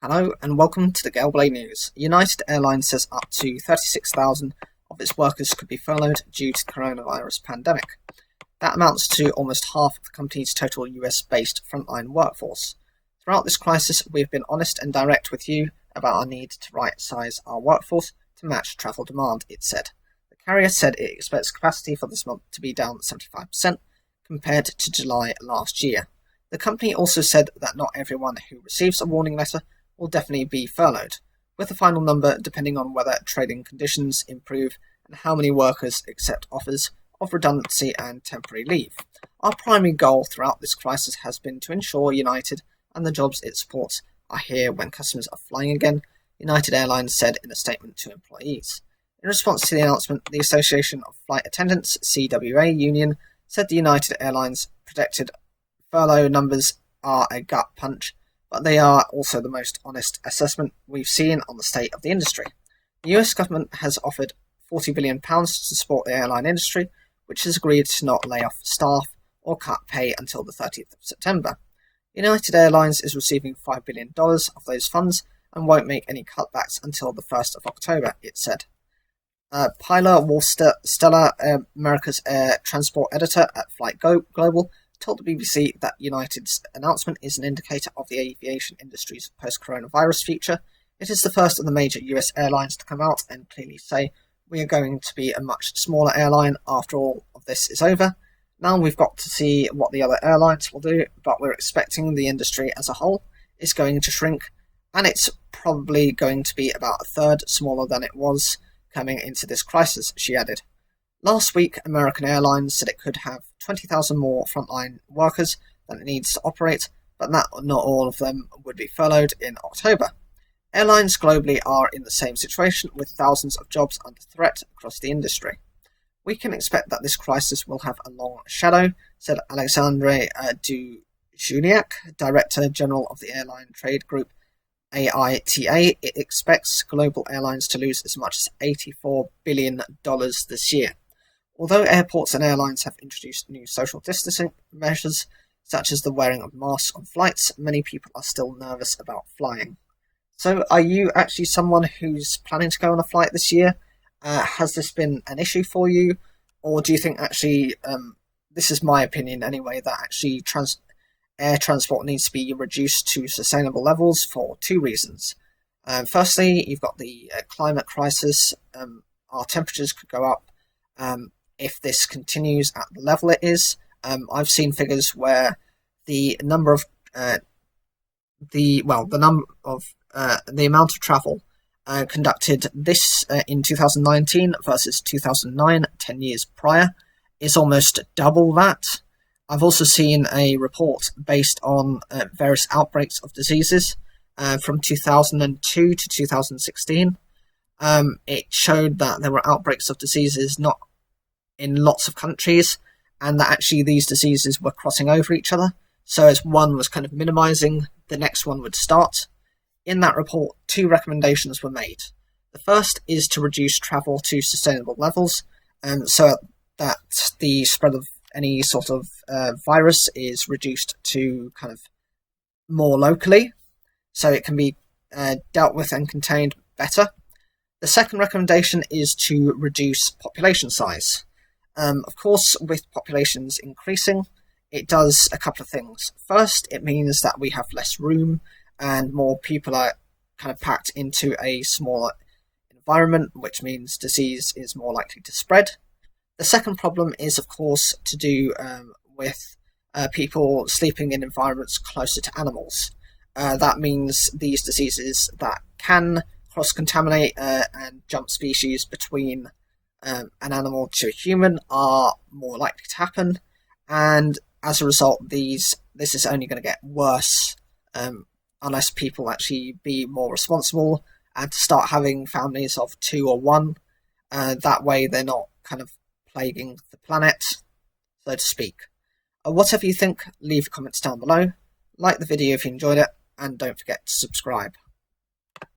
Hello and welcome to the Galway News. United Airlines says up to 36,000 of its workers could be furloughed due to the coronavirus pandemic. That amounts to almost half of the company's total US-based frontline workforce. Throughout this crisis, we've been honest and direct with you about our need to right-size our workforce to match travel demand, it said. The carrier said it expects capacity for this month to be down 75% compared to July last year. The company also said that not everyone who receives a warning letter will definitely be furloughed, with the final number depending on whether trading conditions improve and how many workers accept offers of redundancy and temporary leave. Our primary goal throughout this crisis has been to ensure United and the jobs it supports are here when customers are flying again, United Airlines said in a statement to employees. In response to the announcement, the Association of Flight Attendants, CWA Union, said the United Airlines projected furlough numbers are a gut punch, but they are also the most honest assessment we've seen on the state of the industry. The US government has offered £40 billion to support the airline industry, which has agreed to not lay off staff or cut pay until the 30th of September. United Airlines is receiving $5 billion of those funds and won't make any cutbacks until the 1st of October, it said. Pilar Wolf-Steller, America's air transport editor at Flight Global, told the BBC that United's announcement is an indicator of the aviation industry's post-coronavirus future. It is the first of the major US airlines to come out and clearly say, we are going to be a much smaller airline after all of this is over. Now we've got to see what the other airlines will do, but we're expecting the industry as a whole is going to shrink, and it's probably going to be about a third smaller than it was coming into this crisis, she added. Last week, American Airlines said it could have 20,000 more frontline workers than it needs to operate, but that not all of them would be furloughed in October. Airlines globally are in the same situation, with thousands of jobs under threat across the industry. We can expect that this crisis will have a long shadow, said Alexandre Dujuniak, Director General of the airline trade group AITA. It expects global airlines to lose as much as $84 billion this year. Although airports and airlines have introduced new social distancing measures, such as the wearing of masks on flights, many people are still nervous about flying. So are you actually someone who's planning to go on a flight this year? Has this been an issue for you? Or do you think actually, this is my opinion anyway, that actually air transport needs to be reduced to sustainable levels for two reasons. Firstly, you've got the climate crisis. Our temperatures could go up if this continues at the level it is. I've seen figures where the amount of travel conducted this in 2019 versus 2009, 10 years prior, is almost double that. I've also seen a report based on various outbreaks of diseases from 2002 to 2016. It showed that there were outbreaks of diseases not in lots of countries, and that actually these diseases were crossing over each other. So as one was kind of minimizing, the next one would start. In that report, two recommendations were made. The first is to reduce travel to sustainable levels, so that the spread of any sort of virus is reduced to kind of more locally, so it can be dealt with and contained better. The second recommendation is to reduce population size. Of course, with populations increasing, it does a couple of things. First, it means that we have less room and more people are kind of packed into a smaller environment, which means disease is more likely to spread. The second problem is, of course, to do with people sleeping in environments closer to animals. That means these diseases that can cross-contaminate and jump species between an animal to a human are more likely to happen, and as a result, this is only going to get worse unless people actually be more responsible and to start having families of two or one. That way they're not kind of plaguing the planet, so to speak. Whatever you think, leave comments down below, like the video if you enjoyed it, and don't forget to subscribe.